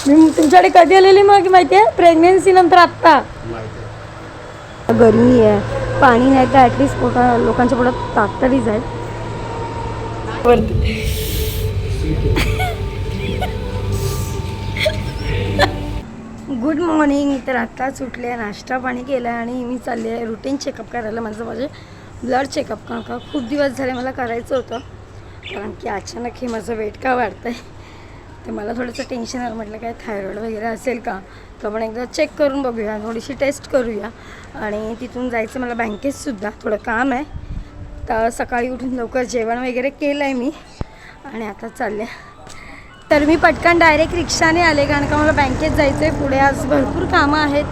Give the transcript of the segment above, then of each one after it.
मी तुमच्याकडे कधी आलेली मग माहिती आहे? प्रेग्नेन्सी नंतर आत्ता. गरमी आहे, पाणी नाही तर ॲटलिस्ट लोकांच्या पोटात ताक तरी जाईल. Good morning. तर आत्ताच उठले, नाश्ता पाणी केला आणि मी चालले आहे रुटीन चेकअप करायला. माझे ब्लड चेकअप कारण का खूप दिवस झाले मला करायचं होतं, कारण की अचानक हे माझं वेट का वाढतं आहे ते मला थोडंसं टेन्शन आलं. म्हटलं काय थायरॉईड वगैरे असेल का, तर आपण एकदा चेक करून बघूया, थोडीशी टेस्ट करूया. आणि तिथून जायचं मला बँकेतसुद्धा थोडं काम आहे. तर सकाळी उठून लवकर जेवण वगैरे केलं आहे मी आणि आता चालले. तर मी पटकन डायरेक्ट रिक्षाने आले, कारण का मला बँकेत जायचं आहे. पुढे आज भरपूर कामं आहेत,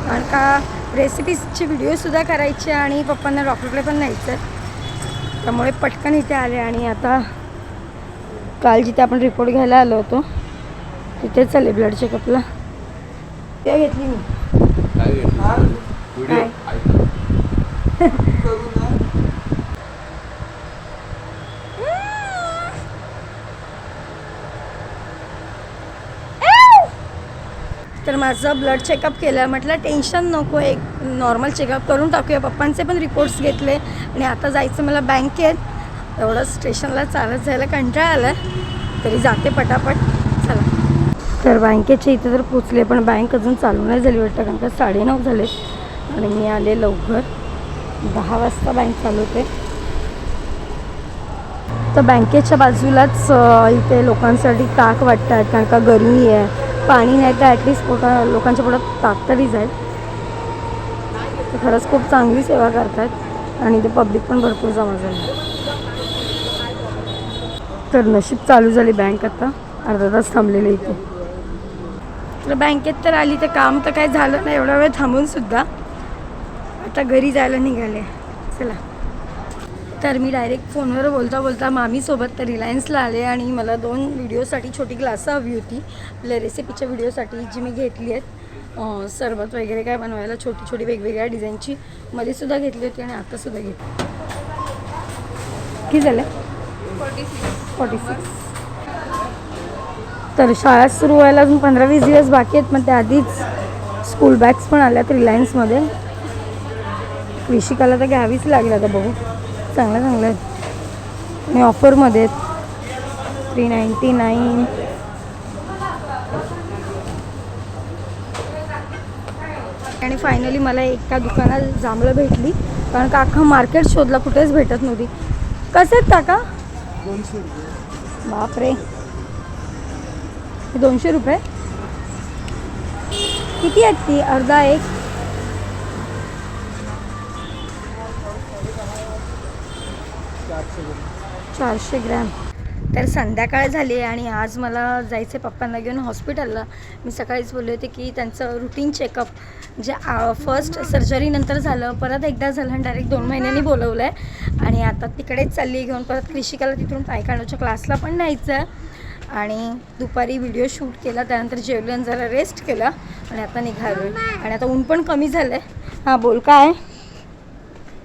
कारण का रेसिपीजचे व्हिडिओसुद्धा करायचे आणि पप्पांना डॉक्टरकडे पण न्यायचं आहे. त्यामुळे पटकन इथे आले आणि आता काल जिथे आपण रिपोर्ट घ्यायला आलो होतो तिथेच चालले ब्लड चेकअपला. ते घेतली मी काय तर माझं ब्लड चेकअप केलं. म्हटलं टेन्शन नको, एक नॉर्मल चेकअप करून टाकूया. पप्पांचे पण रिपोर्ट्स घेतले आणि आता जायचं मला बँकेत. एवढं स्टेशनला चालत जायला कंटाळा आला, तरी जाते पटापट. चला. तर बँकेच्या इथे तर पोचले, पण बँक अजून चालू नाही झाली वाटतं, कारण का 9:30 झाले आणि मी आले लवकर. 10 वाजता बँक चालू होते. तर बँकेच्या बाजूलाच इथे लोकांसाठी ताक वाटतात, कारण का गरमी आहे, पाणी नाही तर ॲटलिस्ट लोकांच्या पोटात ताक तरी जाईल. ते खरंच खूप चांगली सेवा करतात आणि ते पब्लिक पण भरपूर जमा झाली. तर नशीब चालू झाली बँक. आता अर्धा तास थांबलेले इथे. तर बँकेत तर आली, तर काम तर काय झालं नाही एवढा वेळ थांबूनसुद्धा. आता घरी जायला निघाले. चला. तर मी डायरेक्ट फोनवर बोलता बोलता मामीसोबत तर रिलायन्सला आले आणि मला 2 व्हिडिओसाठी छोटी ग्लासं हवी होती आपल्या रेसिपीच्या व्हिडिओसाठी, जी मी घेतली आहेत. सरबत वगैरे काय बनवायला छोटी छोटी वेगवेगळ्या डिझाईनची मध्येसुद्धा घेतली होती आणि आतासुद्धा घेतली. किती झालं? 46. तर शाळा सुरू व्हायला अजून 15-20 दिवस बाकी आहेत, पण त्याआधीच स्कूल बॅग्स पण आल्यात रिलायन्समध्ये. विशिकाला तर घ्यावीच लागलं. आता बघू, चांगलं चांगलं आहेत आणि ऑफरमध्ये आहेत. 399. आणि फायनली मला एका दुकानात जांभळं भेटली, कारण का अख्खा मार्केट शोधला, कुठेच भेटत नव्हती. कसे आहेत काका? 200 रुपये. बापरे, 200 रुपये. किती आहेत ती? अर्धा एक? 400 ग्रॅम. तर संध्याकाळ झाली आणि आज मला जायचं आहे पप्पांना घेऊन हॉस्पिटलला. मी सकाळीच बोलले होते की त्यांचं रुटीन चेकअप जे फर्स्ट सर्जरीनंतर झालं, परत एकदा झालं आणि डायरेक्ट 2 महिन्यांनी बोलवलं आहे. आणि आता तिकडेच चालली घेऊन. परत कृषिकाला तिथून तायकांडोच्या क्लासला पण न्यायचं आहे. आणि दुपारी व्हिडिओ शूट केला, त्यानंतर जेवलं, जरा रेस्ट केला आणि आता निघालो. आणि आता ऊन पण कमी झालं आहे. हां बोल. काय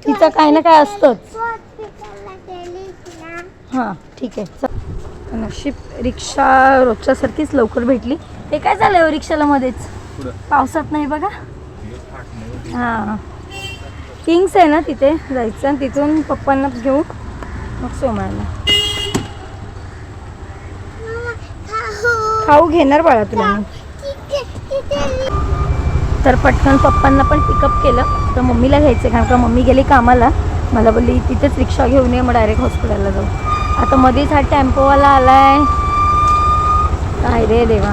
तिचं काय ना काय असतंच. हां ठीक आहे. नशीब रिक्षा रोजच्यासारखीच लवकर भेटली. हे काय झालं रिक्षाला मध्येच? पावसात नाही बघा. हां किंग्स आहे ना, तिथे जायचं आणि तिथून पप्पांना घेऊन मग सोमायला. खाऊ घेणार बाळा तुला मी. तर पटकन पप्पांना पण पिकअप केलं. तर मम्मीला घ्यायचं, कारण का मम्मी गेली कामाला. मला बोलली तिथेच रिक्षा घेऊन ये, मग डायरेक्ट हॉस्पिटलला जाऊ. आता मध्येच हा टेम्पोवाला आलाय. काय रे देवा,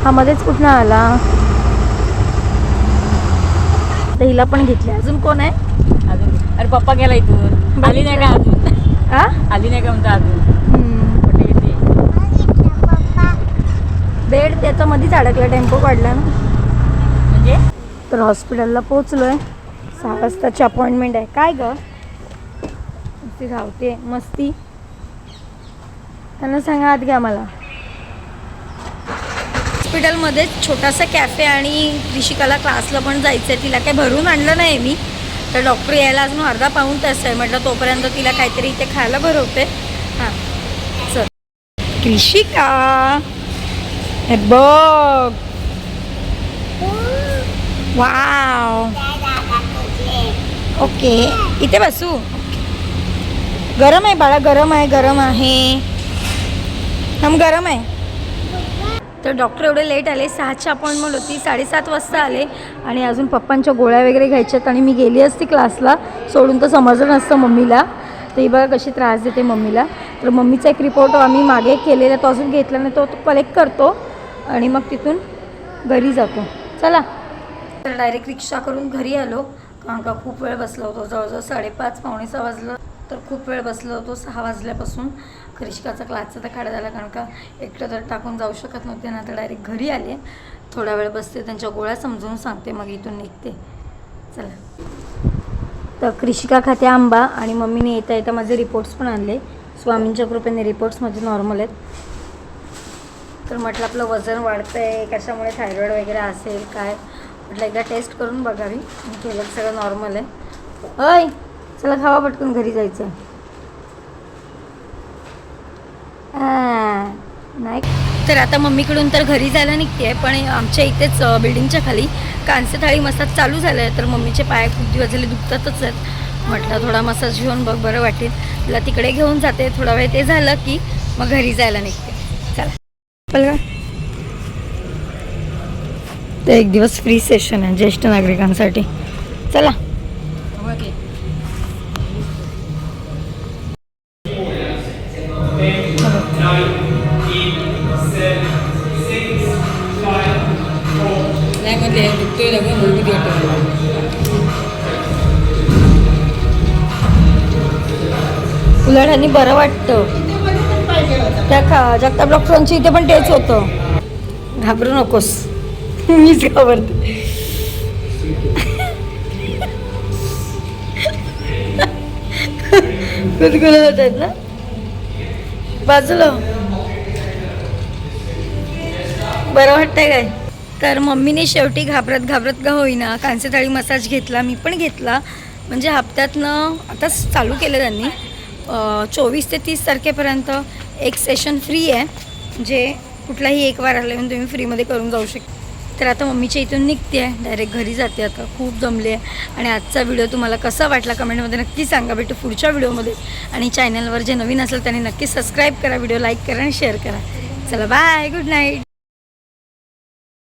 हा मध्येच कुठनं आला? तर हिला पण घेतली. अजून कोण आहे? अजून अरे पप्पा गेला इथून. आली नाही का अजून? आली नाही का म्हणता अजून? बेड त्याचा मध्येच अडकला, टेम्पो काढला ना. म्हणजे तर हॉस्पिटलला पोचलोय. 6 वाजताची अपॉइंटमेंट आहे. काय ग ती धावते मस्ती? त्यांना सांगा आत घ्या मला. हॉस्पिटलमध्ये छोटासा कॅफे आणि ऋषिकाला क्लासला पण जायचं आहे. तिला काही भरून आणलं नाही मी, तर डॉक्टर यायला अजून अर्धा पाऊण तास आहे. म्हटलं तोपर्यंत तिला काहीतरी इथे खायला भरवते. हां चल. कृषिका हे बघ वाव. ओके इथे बसू. गरम आहे बाळा, गरम आहे, गरम आहे. हम गरम आहे. तर डॉक्टर एवढे लेट आले, 6ची अपॉइंटमेंट होती, 7:30 वाजता आले आणि अजून पप्पांच्या गोळ्या वगैरे घ्यायच्यात आणि मी गेली असती क्लासला सोडून तर समजलं नसतं मम्मीला. तर ही बघा कशी त्रास देते मम्मीला. तर मम्मीचा एक रिपोर्ट आम्ही मागे केलेला तो अजून घेतला नाही, तो कलेक्ट करतो आणि मग तिथून घरी जातो. चला. तर डायरेक्ट रिक्षा करून घरी आलो कारण का खूप वेळ बसलो होतो, जवळजवळ 5:30 पावणे 6 वाजलं. तर खूप वेळ बसलो होतो 6 वाजल्यापासून. कृषिकाचा क्लासचा तर काढा झाला कारण का एकटं तर टाकून जाऊ शकत नव्हते ना. तर डायरेक्ट घरी आले, थोडा वेळ बसते, त्यांच्या गोळ्या समजून सांगते, मग इथून निघते. चला. तर कृषिका खाते आंबा आणि मम्मीने येता येता माझे रिपोर्ट्स पण आणले. स्वामींच्या कृपेने रिपोर्ट्स माझे नॉर्मल आहेत. तर म्हटलं आपलं वजन वाढतं आहे, कशामुळे थायरॉईड वगैरे असेल काय, म्हटलं एकदा टेस्ट करून बघावी. केलं सगळं नॉर्मल आहे. अय चला खावा पटकन, घरी जायचं आहे. नाही. तर आता मम्मीकडून तर घरी जायला निघते आहे, पण आमच्या इथेच बिल्डिंगच्या खाली कांस्य थाळी मसाज चालू झालं आहे. तर मम्मीचे पाय खूप दिवस झाले दुखतातच आहेत. म्हटलं थोडा मसाज घेऊन बघ, बरं वाटेल. तिला तिकडे घेऊन जाते, थोडा वेळ ते झालं की मग घरी जायला निघते. चला बघा. तर एक दिवस फ्री सेशन आहे ज्येष्ठ नागरिकांसाठी. चला. उलट बरं वाटतं. त्या जगताप डॉक्टरांची इथे पण तेच होतं. घाबरू नकोस. मीच घाबरते. गुदगुलत होत आहेत ना बाजूला. बरं वाटतंय काय. तर मम्मीने शेवटी घाबरत घाबरत का होईना कांस्य थाळी मसाज घेतला, मी पण घेतला. म्हणजे हप्त्यातनं आता चालू केलं त्यांनी 24 ते 30 तारखेपर्यंत एक सेशन फ्री आहे, जे कुठलाही एक वार आला येऊन तुम्ही फ्रीमध्ये करून जाऊ शकता. तर आता मम्मीच्या इथून निघते आहे, डायरेक्ट घरी जाते. आता खूप जमले आहे. आणि आजचा व्हिडिओ तुम्हाला कसा वाटला कमेंटमध्ये नक्की सांगा. भेटू पुढच्या व्हिडिओमध्ये. आणि चॅनलवर जे नवीन असेल त्यांनी नक्की सबस्क्राईब करा, व्हिडिओ लाईक करा आणि शेअर करा. चला बाय, गुड नाईट.